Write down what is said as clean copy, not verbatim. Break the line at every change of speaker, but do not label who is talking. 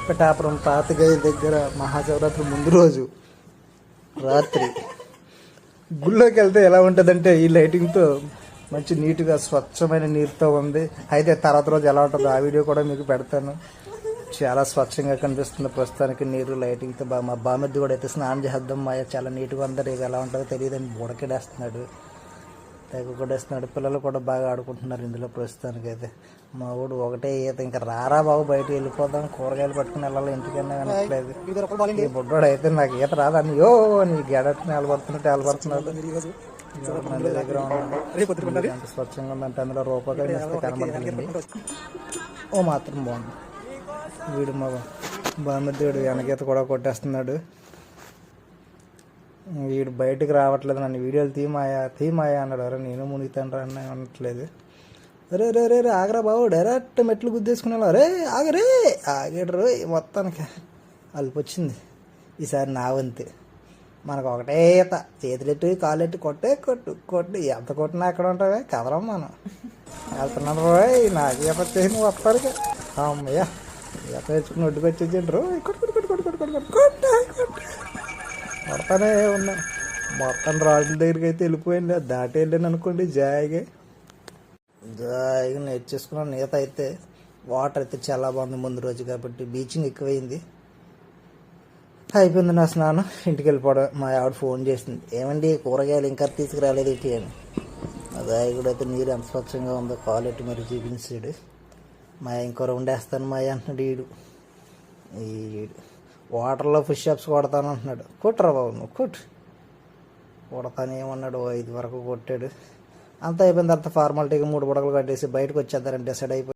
పిఠాపురం పాతగయ్య దగ్గర మహాశివరాత్రి ముందు రోజు రాత్రి గుళ్ళోకి వెళ్తే ఎలా ఉంటుందంటే ఈ లైటింగ్తో మంచి నీట్గా స్వచ్ఛమైన నీరుతో ఉంది. అయితే తర్వాత రోజు ఎలా ఉంటుందో ఆ వీడియో కూడా మీకు పెడతాను. చాలా స్వచ్ఛంగా కనిపిస్తుంది ప్రస్తుతానికి నీరు లైటింగ్తో. మా బామెద్ది కూడా అయితే స్నానం చేద్దాం మాయ చాలా నీట్గా ఉంది. ఎలా ఉంటుందో తెలియదని బుడకెడేస్తున్నాడు, తెగ కొడేస్తున్నాడు. పిల్లలు కూడా బాగా ఆడుకుంటున్నారు ఇందులో ప్రస్తుతానికి. అయితే మా ఊడు ఒకటే ఈత, ఇంకా రారా బాబు బయట వెళ్ళిపోదాం, కూరగాయలు పట్టుకుని వెళ్ళాలి ఇంటికన్నా వినట్లేదు. ఈ బుడ్డోడు అయితే నాకు ఈత రాదని యో నీ గెడట్ని వెళ్ళబడుతున్నాడు. నది దగ్గర ఉన్నాడు. ఎంత స్వచ్ఛంగా ఉందంటే అందులో రూపాయలు ఇస్తే కనబడుతుంది. ఓ మాత్రం బాగుంది. వీడు మా బామద్దుడు వెనకీత కూడా కొట్టేస్తున్నాడు. వీడు బయటకు రావట్లేదు, నన్ను వీడియోలు తీమాయా అన్నాడు. అరే నేను మునిగితాను రా అన్న అనట్లేదు. అరే రే రే రే ఆగరా బాబు, డైరెక్ట్ మెట్లు గుద్దేసుకునే అరే ఆగరే ఆగాడు. మొత్తానికి అల్పొచ్చింది. ఈసారి నా వంతే. మనకు ఒకటే ఈత, చేతులెట్టి కాలెట్టి కొట్టు ఎంత కొట్టినా ఎక్కడ ఉంటావే కదలం మనం వెళ్తున్నాను రోయ్. నాకు ఈత వచ్చేసి నువ్వు వస్తారుగా అమ్మయ్య ఈత నేర్చుకుని ఒడ్డుకు వచ్చేసిండు రో. కొడతానే ఉన్నా. మొత్తం రాజుల దగ్గరికి అయితే వెళ్ళిపోయింది. దాటి వెళ్ళాను అనుకోండి జాయిగా నేర్చేసుకున్నాను ఈత. అయితే వాటర్ అయితే చాలా బాగుంది ముందు రోజు కాబట్టి. బీచింగ్ ఎక్కువైంది. అయిపోయింది నా స్నానం, ఇంటికి వెళ్ళిపోవడం. మా ఆవిడ ఫోన్ చేసింది, ఏమండి కూరగాయలు ఇంకా తీసుకురాలేదు ఇటు అని. అది కూడా అయితే నీరు ఎంత స్వచ్ఛంగా ఉందో కాలెట్టి మరి చూపించాడు. మా ఇంకో రౌండ్ వేస్తాను మా అంటున్నాడు ఈడు. వాటర్లో పుష్ అప్స్ కొడతాను అంటున్నాడు. కొట్టురా బాబు నువ్వు కొడతానేమన్నాడు. 5 వరకు కొట్టాడు. అంతా అయిపోయిన తర్వాత ఫార్మాలిటీగా 3 బుడగలు కట్టేసి బయటకు వచ్చేద్దారని డిసైడ్ అయిపోయి